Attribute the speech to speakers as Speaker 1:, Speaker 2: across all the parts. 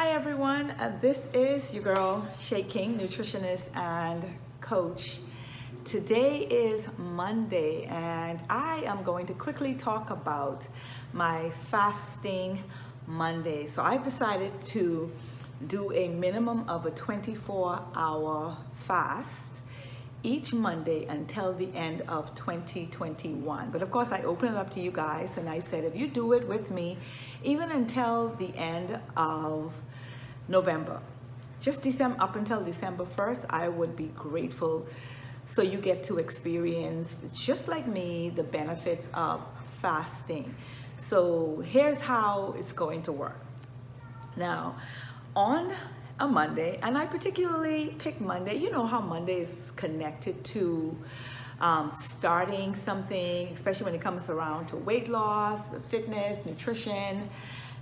Speaker 1: Hi everyone, this is your girl Shay King, nutritionist and coach. Today is Monday and I am going to quickly talk about my fasting Monday. So I've decided to do a minimum of a 24-hour fast each Monday until the end of 2021. But of course I open it up to you guys and I said if you do it with me even until the end of November, just December up until December 1st, I would be grateful. So you get to experience, just like me, the benefits of fasting. So here's how it's going to work. Now, on a Monday, and I particularly pick Monday. You know how Monday is connected to starting something, especially when it comes around to weight loss, fitness, nutrition,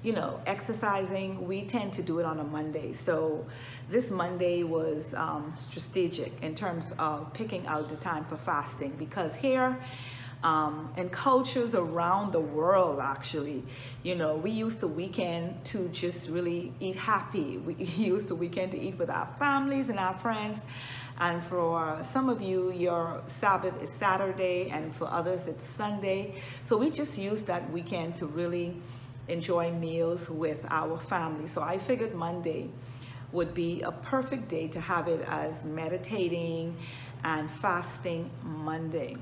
Speaker 1: you know, exercising. We tend to do it on a Monday. So this Monday was strategic in terms of picking out the time for fasting, because here and cultures around the world, actually, you know, we use the weekend to just really eat happy. We use the weekend to eat with our families and our friends. And for some of you, your Sabbath is Saturday, and for others, it's Sunday. So we just use that weekend to really enjoy meals with our family. So I figured Monday would be a perfect day to have it as meditating and fasting Monday.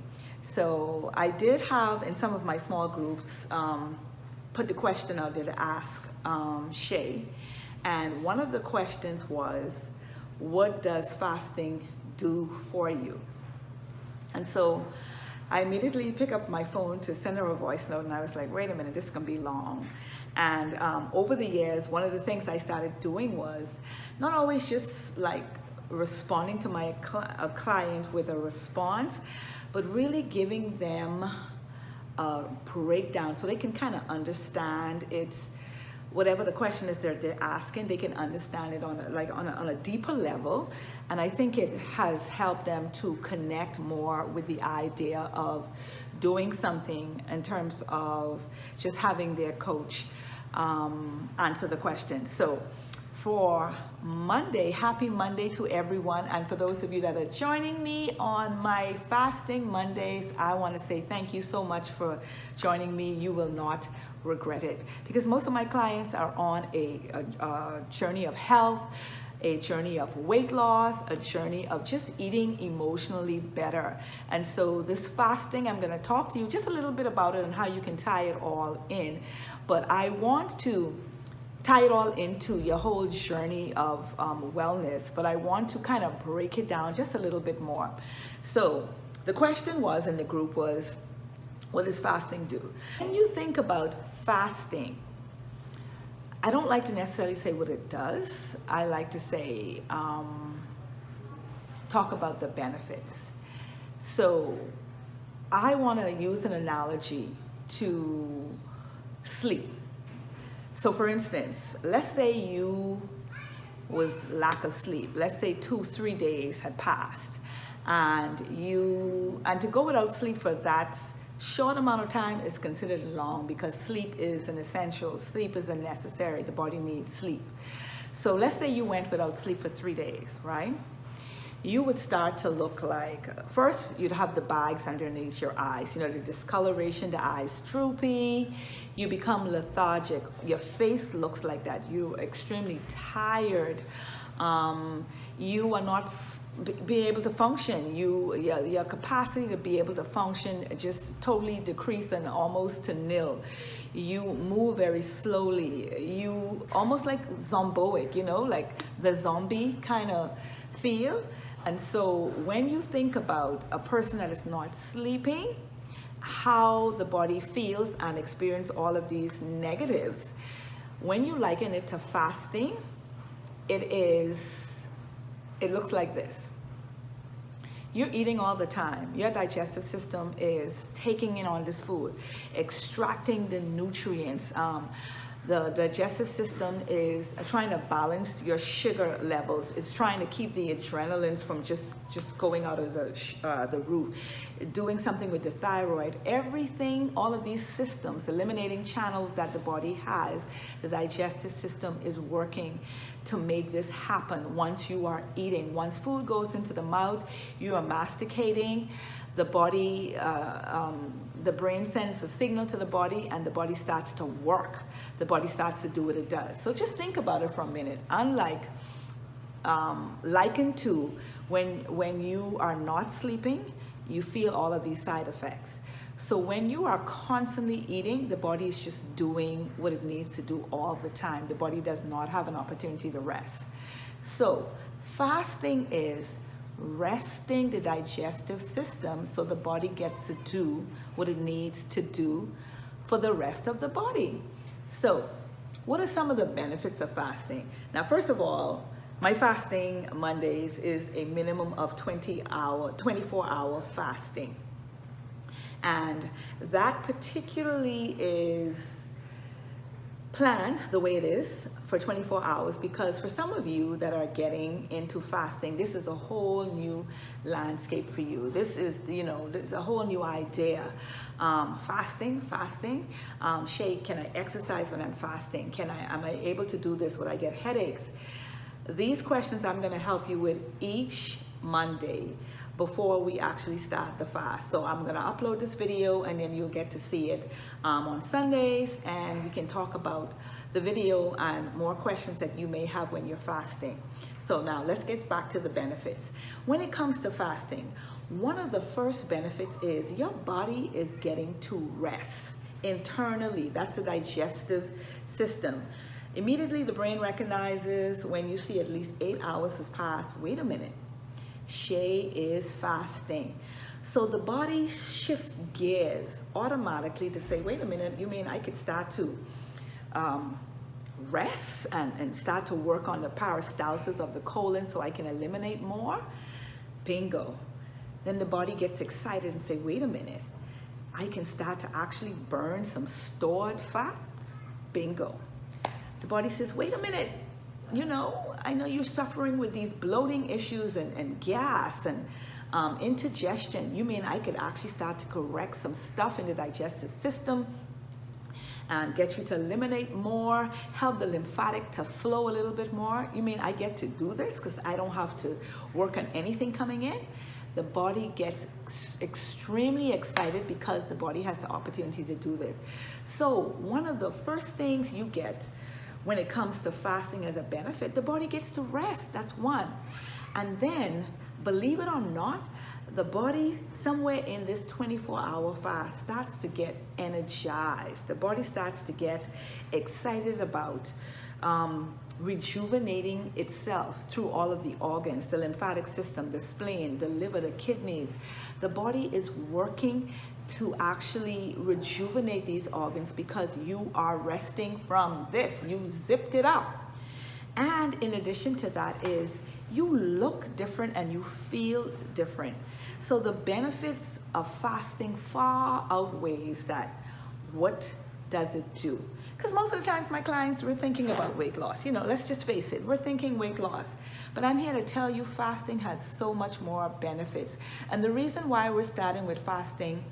Speaker 1: So I did have in some of my small groups put the question out there to ask Shay, and one of the questions was, what does fasting do for you? And so I immediately pick up my phone to send her a voice note, and I was like, wait a minute, this is gonna be long. And over the years, one of the things I started doing was not always just like responding to my client with a response, but really giving them a breakdown so they can kind of understand it. Whatever the question is they're asking, they can understand it on a deeper level. And I think it has helped them to connect more with the idea of doing something in terms of just having their coach answer the question. So for Monday, happy Monday to everyone. And for those of you that are joining me on my fasting Mondays, I want to say thank you so much for joining me. You will not regret it, because most of my clients are on a journey of health, a journey of weight loss, a journey of just eating emotionally better. And so this fasting, I'm going to talk to you just a little bit about it and how you can tie it all in. But I want to tie it all into your whole journey of wellness, but I want to kind of break it down just a little bit more. So the question was in the group was, what does fasting do? When you think about fasting, I don't like to necessarily say what it does. I like to say, talk about the benefits. So I want to use an analogy to sleep. So for instance, let's say you was lack of sleep. Let's say 2-3 days had passed, and to go without sleep for that short amount of time is considered long, because sleep is an essential. Sleep is a necessary. The body needs sleep. So let's say you went without sleep for 3 days, right? You would start to look like, first you'd have the bags underneath your eyes, you know, the discoloration, the eyes droopy, you become lethargic, your face looks like that, you're extremely tired, you are not be able to function, your capacity to be able to function just totally decreased and almost to nil. You move very slowly, you almost like zomboic, you know, like the zombie kind of feel. And so when you think about a person that is not sleeping, how the body feels and experience all of these negatives, when you liken it to fasting, it looks like this. You're eating all the time. Your digestive system is taking in on this food, extracting the nutrients. The digestive system is trying to balance your sugar levels. It's trying to keep the adrenalines from just going out of the roof, doing something with the thyroid. Everything, all of these systems, eliminating channels that the body has, the digestive system is working to make this happen once you are eating. Once food goes into the mouth, you are masticating. The body, the brain sends a signal to the body, and the body starts to work. The body starts to do what it does. So just think about it for a minute. Unlike, likened to when you are not sleeping, you feel all of these side effects. So when you are constantly eating, the body is just doing what it needs to do all the time. The body does not have an opportunity to rest. So fasting is resting the digestive system so the body gets to do what it needs to do for the rest of the body. So what are some of the benefits of fasting? Now, first of all, my fasting Mondays is a minimum of 24-hour fasting. And that particularly is planned the way it is for 24 hours because for some of you that are getting into fasting, this is a whole new landscape for you. This is, this is a whole new idea. Fasting. Shay, can I exercise when I'm fasting? Am I able to do this? Would I get headaches? These questions I'm going to help you with each Monday before we actually start the fast. So I'm gonna upload this video and then you'll get to see it on Sundays, and we can talk about the video and more questions that you may have when you're fasting. So now let's get back to the benefits. When it comes to fasting, one of the first benefits is your body is getting to rest internally. That's the digestive system. Immediately the brain recognizes when you see at least 8 hours has passed, wait a minute, Shay is fasting. So the body shifts gears automatically to say, wait a minute, you mean I could start to rest and start to work on the peristalsis of the colon so I can eliminate more? Bingo. Then the body gets excited and say, wait a minute, I can start to actually burn some stored fat? Bingo. The body says, wait a minute, I know you're suffering with these bloating issues and gas and indigestion. You mean I could actually start to correct some stuff in the digestive system and get you to eliminate more, help the lymphatic to flow a little bit more? You mean I get to do this because I don't have to work on anything coming in? The body gets extremely excited because the body has the opportunity to do this. So one of the first things you get when it comes to fasting as a benefit, the body gets to rest. That's one. And then, believe it or not, the body somewhere in this 24-hour fast starts to get energized. The body starts to get excited about rejuvenating itself through all of the organs, the lymphatic system, the spleen, the liver, the kidneys. The body is working to actually rejuvenate these organs because you are resting from this. You zipped it up. And in addition to that is you look different and you feel different. So the benefits of fasting far outweighs that. What does it do? Because most of the times my clients were thinking about weight loss. Let's just face it, we're thinking weight loss. But I'm here to tell you fasting has so much more benefits. And the reason why we're starting with fasting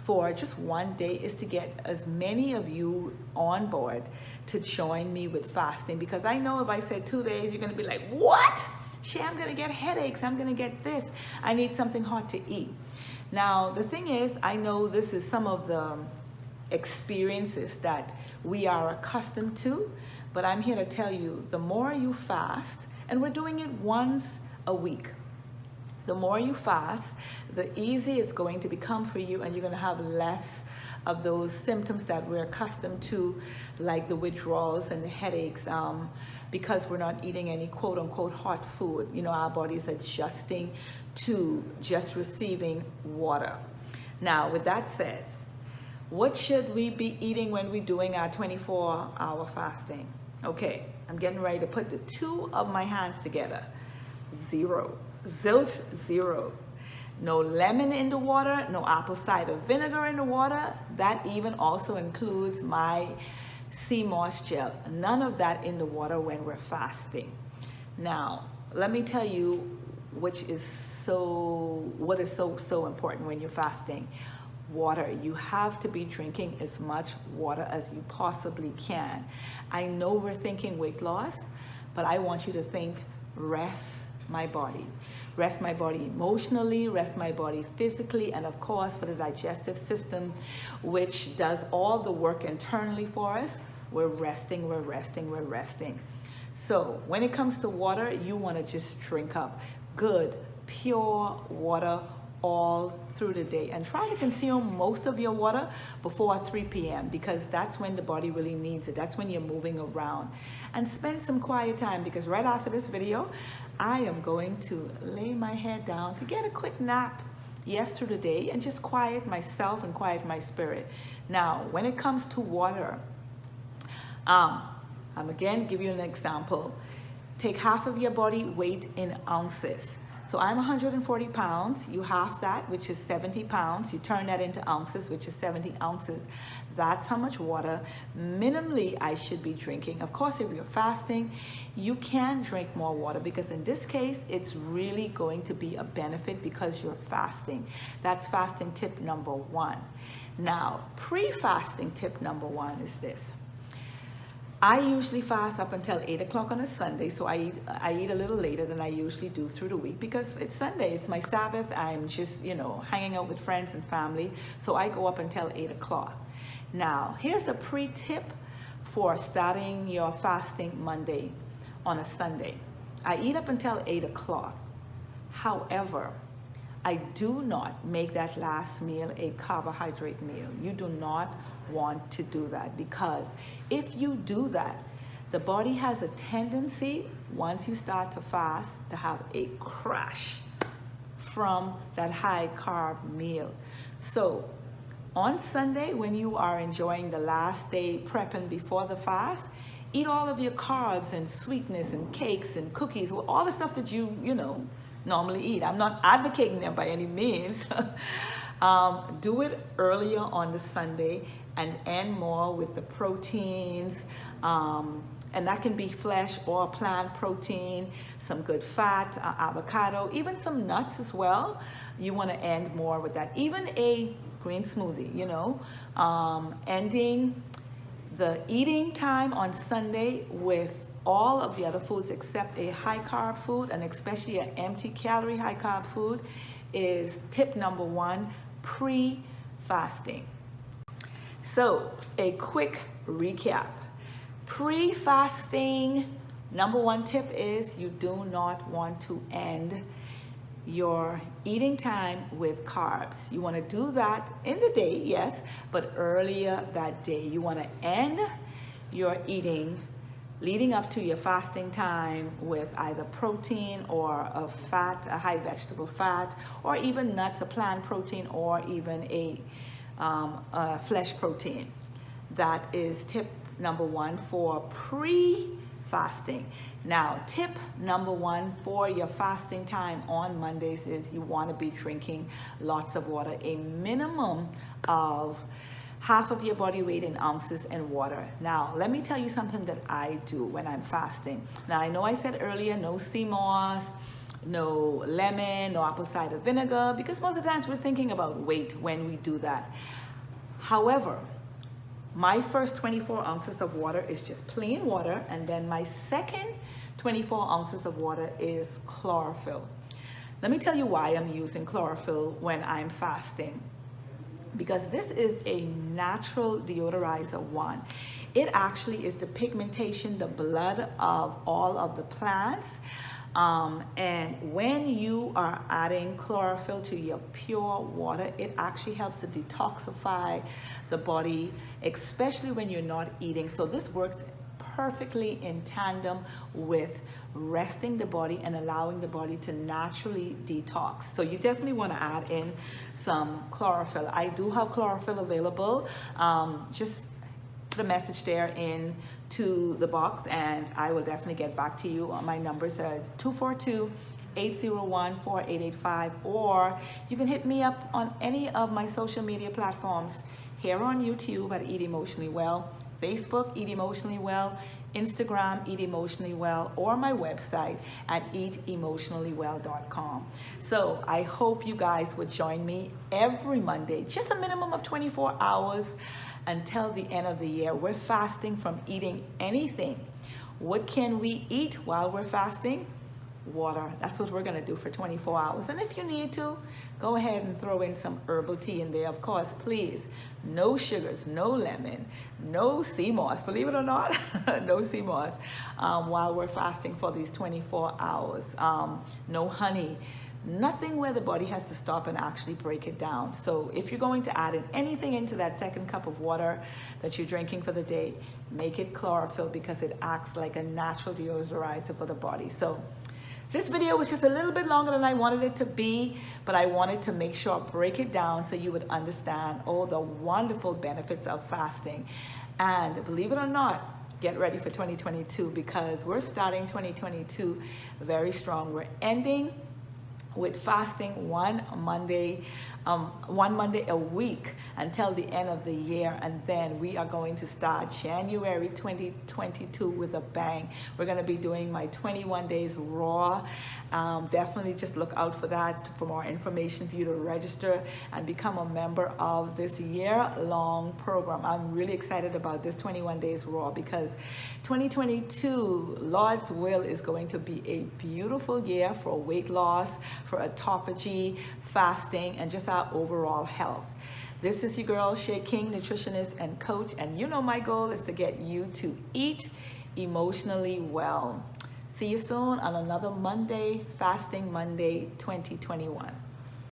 Speaker 1: for just one day is to get as many of you on board to join me with fasting, because I know if I said 2 days, you're gonna be like, what? Shay, I'm gonna get headaches, I'm gonna get this. I need something hot to eat. Now, the thing is, I know this is some of the experiences that we are accustomed to, but I'm here to tell you, the more you fast, and we're doing it once a week, the more you fast, the easier it's going to become for you, and you're going to have less of those symptoms that we're accustomed to, like the withdrawals and the headaches, because we're not eating any quote-unquote hot food. Our body's adjusting to just receiving water. Now, with that said, what should we be eating when we're doing our 24-hour fasting? Okay, I'm getting ready to put the two of my hands together. Zero. Zilch, zero. No lemon in the water, no apple cider vinegar in the water. That even also includes my sea moss gel, none of that in the water when we're fasting. Now, let me tell you what is so important when you're fasting. Water. You have to be drinking as much water as you possibly can. I know we're thinking weight loss, but I want you to think rest my body. Rest my body emotionally, rest my body physically, and of course for the digestive system, which does all the work internally for us. We're resting, we're resting, we're resting. So when it comes to water, you want to just drink up good, pure water all through the day, and try to consume most of your water before 3 p.m. because that's when the body really needs it. That's when you're moving around. And spend some quiet time, because right after this video, I am going to lay my head down to get a quick nap, yes, through the day, and just quiet myself and quiet my spirit. Now, when it comes to water, I'm again give you an example. Take half of your body weight in ounces. So I'm 140 pounds, you half that, which is 70 pounds. You turn that into ounces, which is 70 ounces. That's how much water minimally I should be drinking. Of course, if you're fasting, you can drink more water, because in this case, it's really going to be a benefit because you're fasting. That's fasting tip number 1. Now, pre-fasting tip number 1 is this. I usually fast up until 8 o'clock on a Sunday, so I eat a little later than I usually do through the week, because it's Sunday, it's my Sabbath. I'm just, hanging out with friends and family, so I go up until 8 o'clock. Now, here's a pre-tip for starting your fasting Monday on a Sunday. I eat up until 8 o'clock. However, I do not make that last meal a carbohydrate meal. You do not want to do that, because if you do that, the body has a tendency, once you start to fast, to have a crash from that high carb meal. So on Sunday, when you are enjoying the last day prepping before the fast, eat all of your carbs and sweetness and cakes and cookies, all the stuff that you normally eat. I'm not advocating them by any means. Do it earlier on the Sunday and end more with the proteins, and that can be flesh or plant protein, some good fat, avocado, even some nuts as well. You want to end more with that. Even a green smoothie, ending the eating time on Sunday with all of the other foods except a high carb food, and especially an empty calorie high carb food, is tip number 1 pre-fasting. So a quick recap. Pre-fasting, number 1 tip is you do not want to end your eating time with carbs. You want to do that in the day, yes, but earlier that day. You want to end your eating leading up to your fasting time with either protein or a fat, a high vegetable fat, or even nuts, a plant protein, or even a flesh protein. That is tip number 1 for pre-fasting. Now, tip number 1 for your fasting time on Mondays is you want to be drinking lots of water, a minimum of half of your body weight in ounces in water. Now, let me tell you something that I do when I'm fasting. Now, I know I said earlier, no sea moss, no lemon, no apple cider vinegar, because most of the times we're thinking about weight when we do that. However, my first 24 ounces of water is just plain water, and then my second 24 ounces of water is chlorophyll. Let me tell you why I'm using chlorophyll when I'm fasting. Because this is a natural deodorizer 1. It actually is the pigmentation, the blood of all of the plants. And when you are adding chlorophyll to your pure water, it actually helps to detoxify the body, especially when you're not eating. So this works perfectly in tandem with resting the body and allowing the body to naturally detox. So you definitely want to add in some chlorophyll. I do have chlorophyll available. Just put a message there into the box and I will definitely get back to you. My number is 242-801-4885, or you can hit me up on any of my social media platforms, here on YouTube at Eat Emotionally Well, Facebook, Eat Emotionally Well, Instagram, Eat Emotionally Well, or my website at eatemotionallywell.com. So I hope you guys would join me every Monday, just a minimum of 24 hours until the end of the year. We're fasting from eating anything. What can we eat while we're fasting? Water. That's what we're going to do for 24 hours. And if you need to, go ahead and throw in some herbal tea in there. Of course, please, no sugars, no lemon, no sea moss, believe it or not, no sea moss while we're fasting for these 24 hours. No honey, nothing where the body has to stop and actually break it down. So if you're going to add in anything into that second cup of water that you're drinking for the day, make it chlorophyll, because it acts like a natural deodorizer for the body. So this video was just a little bit longer than I wanted it to be, but I wanted to make sure I break it down so you would understand all the wonderful benefits of fasting. And believe it or not, get ready for 2022, because we're starting 2022 very strong. We're ending with fasting one Monday a week until the end of the year, and then we are going to start January 2022 with a bang. We're going to be doing my 21 days raw. Definitely just look out for that, for more information for you to register and become a member of this year-long program. I'm really excited about this 21 days raw, because 2022, Lord's will, is going to be a beautiful year for weight loss, for autophagy, fasting, and just our overall health. This is your girl, Shay King, nutritionist and coach, and you know my goal is to get you to eat emotionally well. See you soon on another Monday, Fasting Monday 2021.